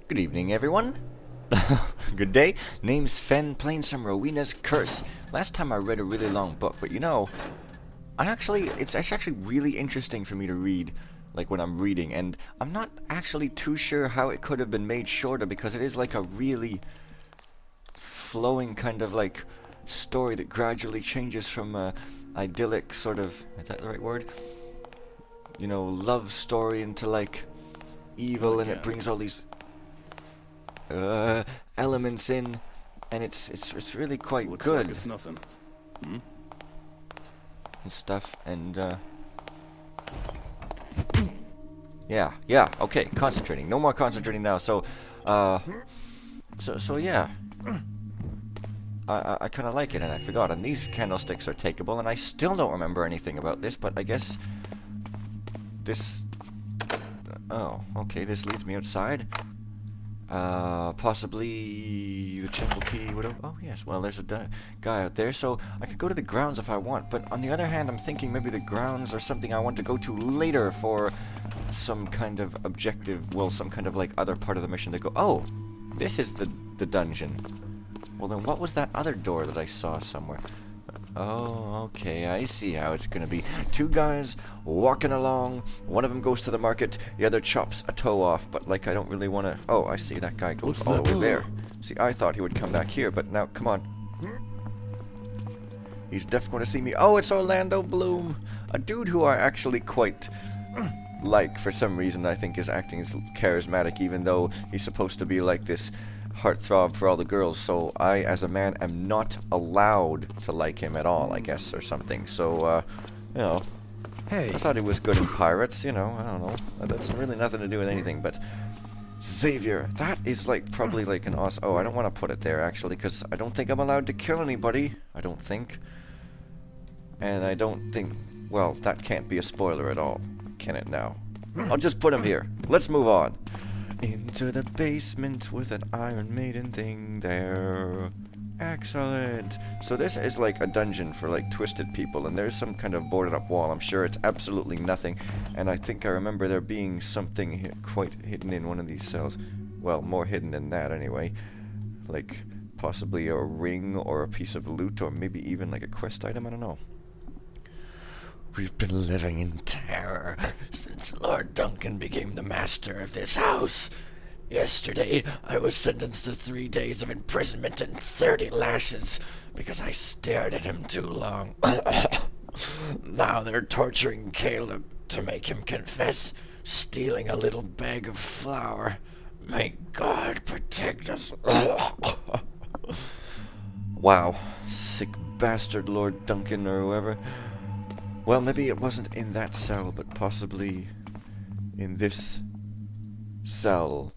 Good evening, everyone. Good day. Name's Fen, playing some Rowena's Curse. Last time I read a really long book, but it's actually really interesting for me to read, like when I'm reading, and I'm not actually too sure how it could have been made shorter because it is like a really flowing kind of like story that gradually changes from a idyllic sort of, is that the right word? Love story into like evil, and it brings all these elements in, and it's really quite Looks good. like it's nothing. Hmm? And stuff, and yeah, okay, concentrating. No more concentrating now. So yeah. I kind of like it, and I forgot. And these candlesticks are takeable, and I still don't remember anything about this, but I guess this. Oh, okay. This leads me outside. Possibly the temple key would have... Oh, yes. Well, there's a guy out there, so I could go to the grounds if I want. But on the other hand, I'm thinking maybe the grounds are something I want to go to later for some kind of objective, well, some kind of, like, other part of the mission to go, oh, this is the dungeon. Well, then what was that other door that I saw somewhere? Oh, okay, I see how it's gonna be. Two guys walking along, one of them goes to the market, the other chops a toe off, but like I don't really want to... Oh, I see, that guy goes all the way there. See, I thought he would come back here, but now, come on. He's definitely going to see me. Oh, it's Orlando Bloom! A dude who I actually quite like for some reason. I think his acting is charismatic, even though he's supposed to be like this heartthrob for all the girls, so I, as a man, am not allowed to like him at all, I guess, or something. So, Hey. I thought he was good in Pirates, I don't know. That's really nothing to do with anything, but Xavier, that is like probably like an awesome... Oh, I don't want to put it there, actually, because I don't think I'm allowed to kill anybody. I don't think. And I don't think... Well, that can't be a spoiler at all, can it now? I'll just put him here. Let's move on. Into the basement with an Iron Maiden thing there. Excellent. So this is like a dungeon for like twisted people, and there's some kind of boarded up wall. I'm sure it's absolutely nothing, and I think I remember there being something quite hidden in one of these cells. Well, more hidden than that anyway. Like possibly a ring or a piece of loot, or maybe even like a quest item, I don't know. We've been living in terror since Lord Duncan became the master of this house. Yesterday, I was sentenced to 3 days of imprisonment and 30 lashes because I stared at him too long. Now they're torturing Caleb to make him confess, stealing a little bag of flour. May God protect us. Wow, sick bastard Lord Duncan or whoever. Well, maybe it wasn't in that cell, but possibly in this cell.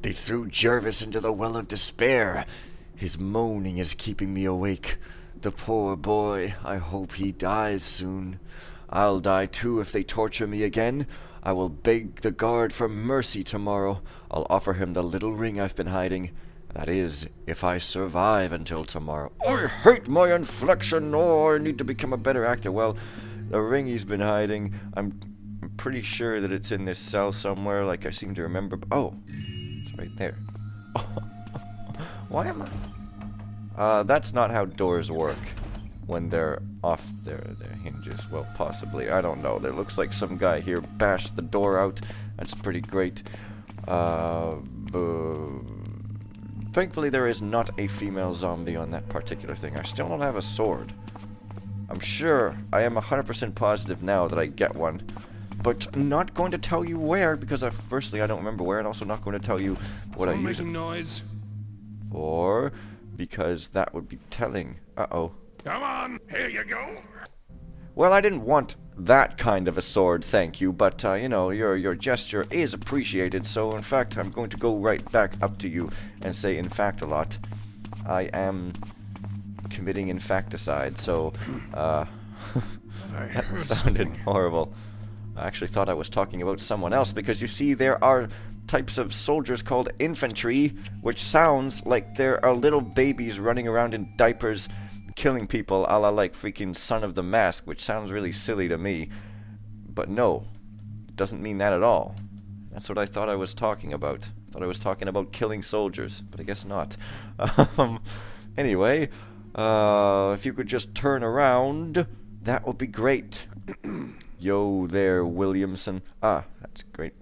They threw Jervis into the well of despair. His moaning is keeping me awake. The poor boy, I hope he dies soon. I'll die too if they torture me again. I will beg the guard for mercy tomorrow. I'll offer him the little ring I've been hiding. That is, if I survive until tomorrow. I hate my inflection. Oh, I need to become a better actor. Well, the ring he's been hiding, I'm pretty sure that it's in this cell somewhere, like I seem to remember. Oh, it's right there. Why am I... that's not how doors work when they're off their hinges. Well, possibly. I don't know. There looks like some guy here bashed the door out. That's pretty great. Thankfully, there is not a female zombie on that particular thing. I still don't have a sword. I'm sure, I am 100% positive now that I get one. But not going to tell you where, because firstly, I don't remember where, and also not going to tell you what I use it noise. for, because that would be telling. Uh-oh. Come on, here you go. Well, I didn't want that kind of a sword, thank you, but, your gesture is appreciated, so in fact, I'm going to go right back up to you and say in fact a lot. I am committing infacticide, so, that sounded horrible. I actually thought I was talking about someone else, because you see, there are types of soldiers called infantry, which sounds like there are little babies running around in diapers, killing people a la like freaking Son of the Mask, which sounds really silly to me. But no, it doesn't mean that at all. That's what I thought I was talking about. Thought I was talking about killing soldiers, but I guess not. Anyway, if you could just turn around, that would be great. Yo there, Williamson. Ah, that's great.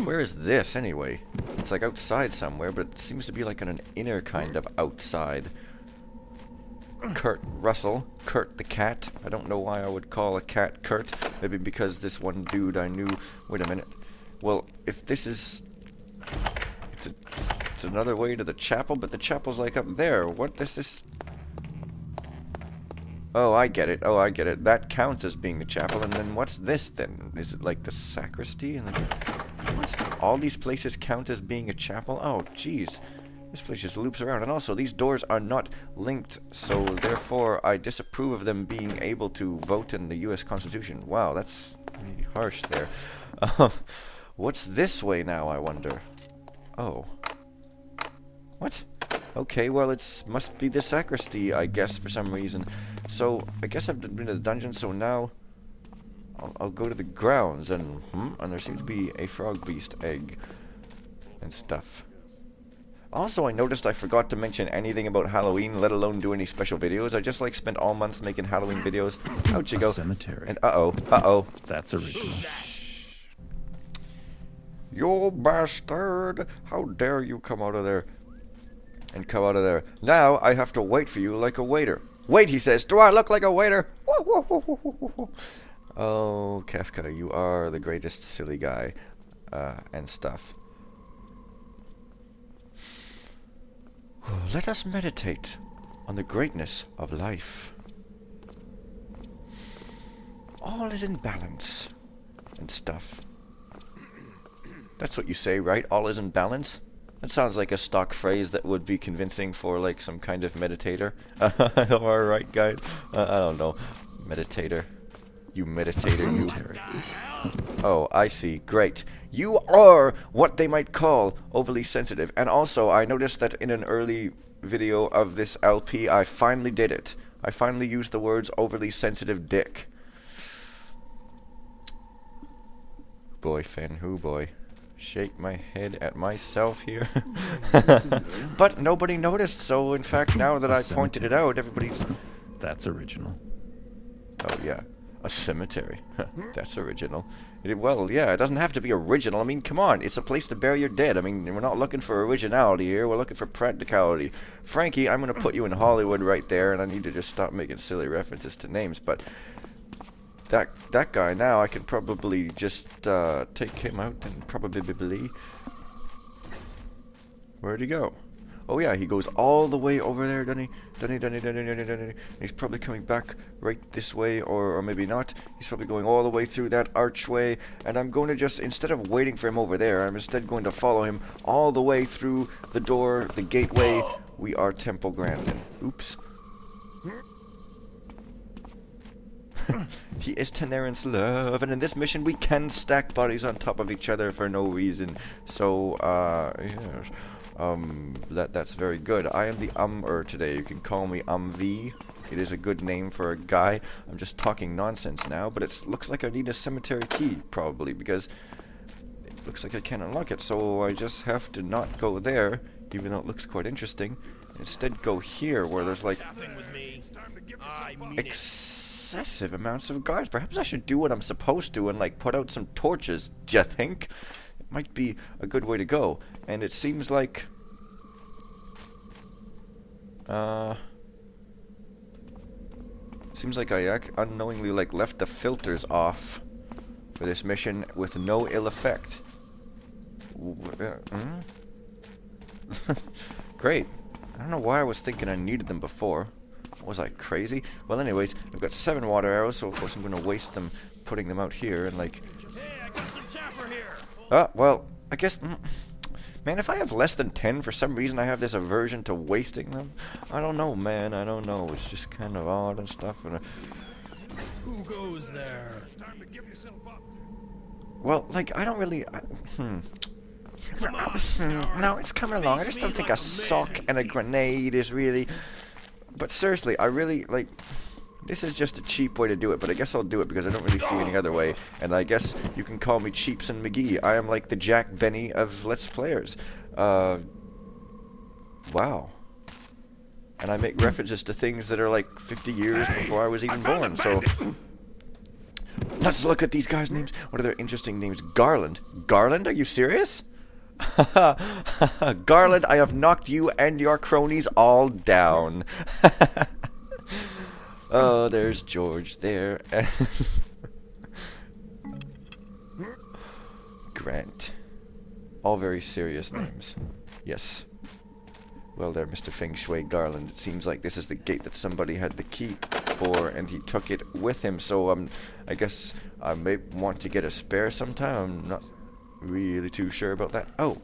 Where is this, anyway? It's like outside somewhere, but it seems to be like on an inner kind of outside. Kurt Russell. Kurt the cat. I don't know why I would call a cat Kurt. Maybe because this one dude I knew... Wait a minute. Well, if this is... It's another way to the chapel, but the chapel's like up there. What is this? Oh, I get it. Oh, I get it. That counts as being the chapel, and then what's this then? Is it like the sacristy? And what? All these places count as being a chapel? Oh, jeez. This place just loops around. And also, these doors are not linked, so therefore I disapprove of them being able to vote in the U.S. Constitution. Wow, that's really harsh there. What's this way now, I wonder? Oh. What? Okay, well, must be the sacristy, I guess, for some reason. So, I guess I've been to the dungeon, so now I'll go to the grounds, and there seems to be a frog beast egg and stuff. Also, I noticed I forgot to mention anything about Halloween, let alone do any special videos. I just, like, spent all month making Halloween videos. Out you go. Cemetery. And uh-oh. That's original. You bastard! How dare you come out of there? And come out of there. Now I have to wait for you like a waiter. Wait, he says. Do I look like a waiter? Oh, Kefka, you are the greatest silly guy. And stuff. Let us meditate on the greatness of life. All is in balance. And stuff. That's what you say, right? All is in balance? That sounds like a stock phrase that would be convincing for, like, some kind of meditator. Alright, guys. I don't know. Meditator. You meditator, you. Oh, I see. Great. You are what they might call overly sensitive. And also, I noticed that in an early video of this LP, I finally did it. I finally used the words overly sensitive dick. Boy, Fen, who boy. Shake my head at myself here. But nobody noticed, so in fact, now that I pointed it out, everybody's... That's original. Oh, yeah. A cemetery. That's original. Well, yeah, it doesn't have to be original. I mean, come on. It's a place to bury your dead. I mean, we're not looking for originality here. We're looking for practicality. Frankie, I'm going to put you in Hollywood right there, and I need to just stop making silly references to names, but... That guy now, I could probably just take him out and probably... Where'd he go? Oh yeah, he goes all the way over there, doesn't he? He's probably coming back right this way, or maybe not. He's probably going all the way through that archway, and I'm going to just, instead of waiting for him over there, I'm instead going to follow him all the way through the door, the gateway. We are Temple Grandin. Oops. He is Tenerant's love, and in this mission we can stack bodies on top of each other for no reason. So, yes. That's very good. I am the today. You can call me V. It is a good name for a guy. I'm just talking nonsense now, but it looks like I need a cemetery key, probably, because it looks like I can't unlock it, so I just have to not go there, even though it looks quite interesting. Instead go here, where there's like... excessive amounts of guards. Perhaps I should do what I'm supposed to and like put out some torches. Do you think? It might be a good way to go. And it seems like seems like I unknowingly like left the filters off for this mission with no ill effect. Great. I don't know why I was thinking I needed them before. Was I crazy? Well, anyways, I've got 7 water arrows, so of course I'm going to waste them putting them out here and like... Hey, I got some chopper here. Well, I guess... Man, if I have less than 10, for some reason I have this aversion to wasting them. I don't know, man. I don't know. It's just kind of odd and stuff. And Who goes there? It's time to give yourself up. well, like, I don't really... No, it's coming along. I just don't think a sock and a grenade is really... But seriously, I really, like... This is just a cheap way to do it, but I guess I'll do it because I don't really see any other way. And I guess you can call me Cheapson McGee. I am like the Jack Benny of Let's Players. Wow. And I make references to things that are like 50 years before I was even born, so... Let's look at these guys' names. What are their interesting names? Garland. Garland? Are you serious? Garland, I have knocked you and your cronies all down. Oh, there's George there. Grant. All very serious names. Yes. Well there, Mr. Feng Shui Garland. It seems like this is the gate that somebody had the key for, and he took it with him, so I guess I may want to get a spare sometime. I'm not really too sure about that. Oh.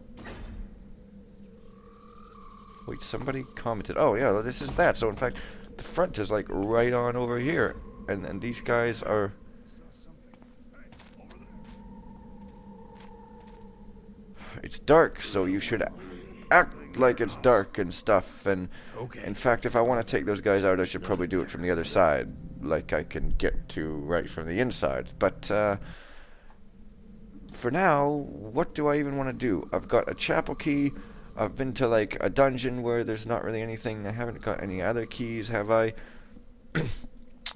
Wait, somebody commented. Oh, yeah, this is that. So, in fact, the front is, like, right on over here. And these guys are... It's dark, so you should act like it's dark and stuff. And, in fact, if I want to take those guys out, I should probably do it from the other side. Like I can get to right from the inside. But, for now, what do I even want to do? I've got a chapel key. I've been to, like, a dungeon where there's not really anything. I haven't got any other keys, have I?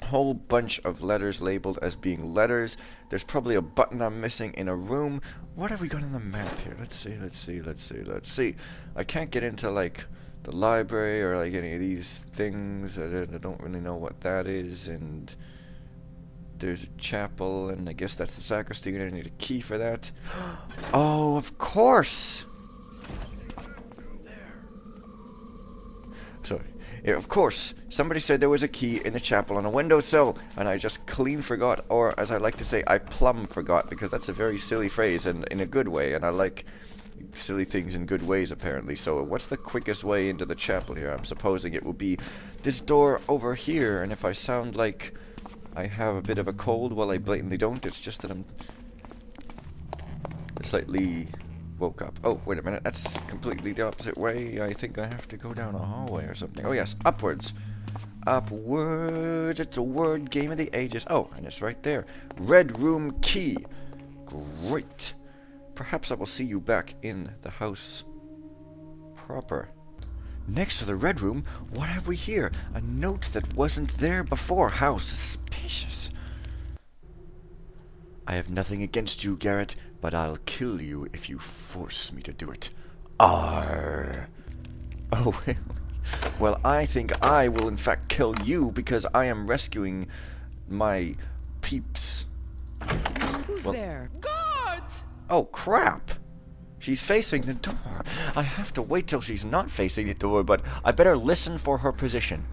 Whole bunch of letters labeled as being letters. There's probably a button I'm missing in a room. What have we got on the map here? Let's see. I can't get into, like, the library or, like, any of these things. I don't really know what that is. And there's a chapel, and I guess that's the sacristy, and I need a key for that. Oh, of course! Sorry. Yeah, of course, somebody said there was a key in the chapel on a windowsill, and I just clean forgot, or as I like to say, I plumb forgot, because that's a very silly phrase, and in a good way, and I like silly things in good ways, apparently. So what's the quickest way into the chapel here? I'm supposing it will be this door over here, and if I sound like I have a bit of a cold, well, I blatantly don't. It's just that I'm slightly... woke up. Oh, wait a minute. That's completely the opposite way. I think I have to go down a hallway or something. Oh, yes. Upwards. Upwards. It's a word game of the ages. Oh, and it's right there. Red room key. Great. Perhaps I will see you back in the house proper. Next to the red room, what have we here? A note that wasn't there before. How suspicious. I have nothing against you, Garrett, but I'll kill you if you force me to do it. Arr. Oh, well, I think I will in fact kill you because I am rescuing my peeps. Who's there? Guards! Oh, crap! She's facing the door. I have to wait till she's not facing the door, but I better listen for her position.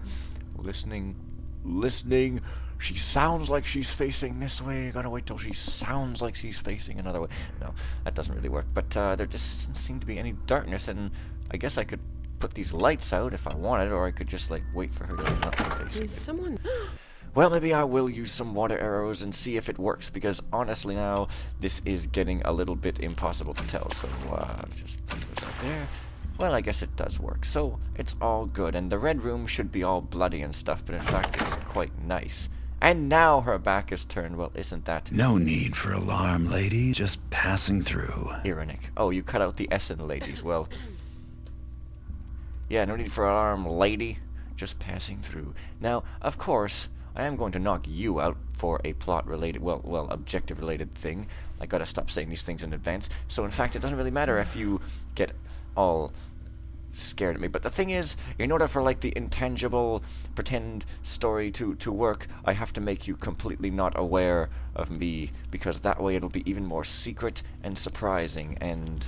Listening. She sounds like she's facing this way. Gotta wait till she sounds like she's facing another way. No, that doesn't really work. But there just doesn't seem to be any darkness, and I guess I could put these lights out if I wanted, or I could just, like, wait for her to not be facing. Is someone... Well, maybe I will use some water arrows and see if it works, because honestly now, this is getting a little bit impossible to tell. So, just put those out there. Well, I guess it does work, so it's all good. And the red room should be all bloody and stuff, but in fact, it's quite nice. And now her back is turned. Well, isn't that... No need for alarm, ladies. Just passing through. ironic? Oh, you cut out the S in ladies. Well... Yeah, no need for alarm, lady. Just passing through. Now, of course, I am going to knock you out for a plot-related... Well, objective-related thing. I gotta stop saying these things in advance. So, in fact, it doesn't really matter if you get all... scared at me. But the thing is, in order for, like, the intangible pretend story to work, I have to make you completely not aware of me, because that way it'll be even more secret and surprising. And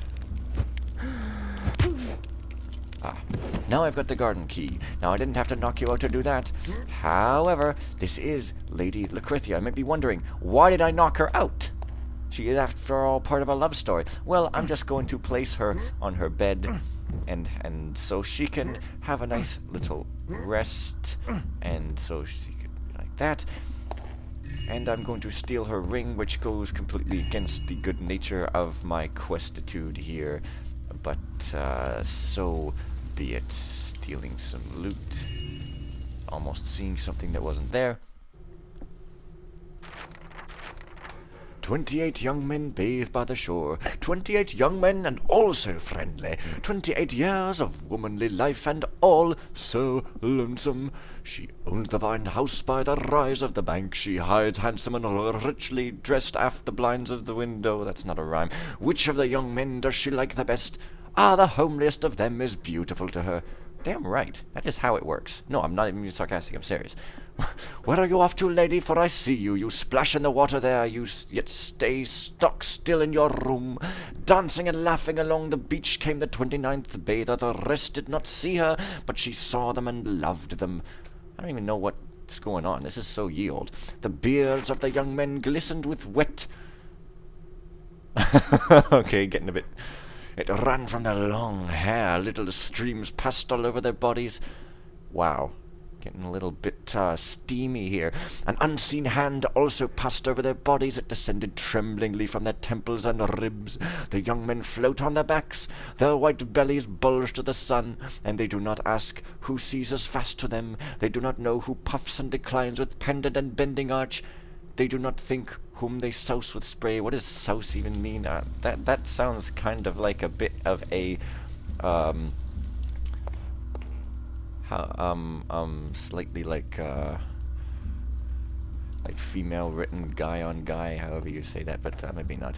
now I've got the garden key. Now, I didn't have to knock you out to do that. However, this is Lady Lucretia. I might be wondering, why did I knock her out? She is, after all, part of a love story. Well, I'm just going to place her on her bed, and so she can have a nice little rest, and so she could be like that. And I'm going to steal her ring, which goes completely against the good nature of my quesitude here. But, so be it. Stealing some loot. Almost seeing something that wasn't there. 28 young men bathe by the shore. 28 young men and all so friendly. 28 years of womanly life and all so lonesome. She owns the fine house by the rise of the bank. She hides handsome and richly dressed aft the blinds of the window. That's not a rhyme. Which of the young men does she like the best? Ah, the homeliest of them is beautiful to her. Damn right. That is how it works. No, I'm not even being sarcastic. I'm serious. Where are you off to, lady? For I see you. You splash in the water there. Yet stay stock still in your room. Dancing and laughing along the beach came the 29th bather. The rest did not see her, but she saw them and loved them. I don't even know what's going on. This is so ye old. The beards of the young men glistened with wet. Okay, getting a bit... It ran from their long hair. Little streams passed all over their bodies. Wow. Getting a little bit steamy here. An unseen hand also passed over their bodies. It descended tremblingly from their temples and ribs. The young men float on their backs. Their white bellies bulge to the sun, and they do not ask who seizes fast to them. They do not know who puffs and declines with pendant and bending arch. They do not think whom they souse with spray. What does souse even mean? That sounds kind of like a bit of a slightly like female written guy on guy, however you say that, but maybe not.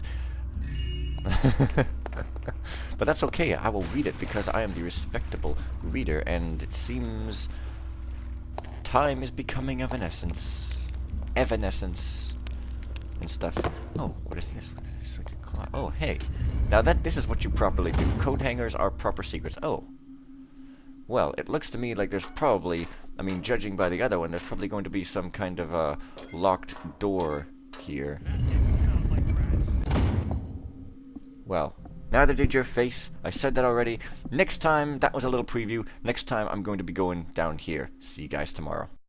But that's okay. I will read it because I am the respectable reader, and it seems time is becoming evanescence and stuff. Oh, what is this? It's like a clock. Oh, hey. Now this is what you properly do. Coat hangers are proper secrets. Oh. Well, it looks to me like there's probably, I mean, judging by the other one, there's probably going to be some kind of a locked door here. Well, neither did your face. I said that already. Next time, that was a little preview. Next time, I'm going to be going down here. See you guys tomorrow.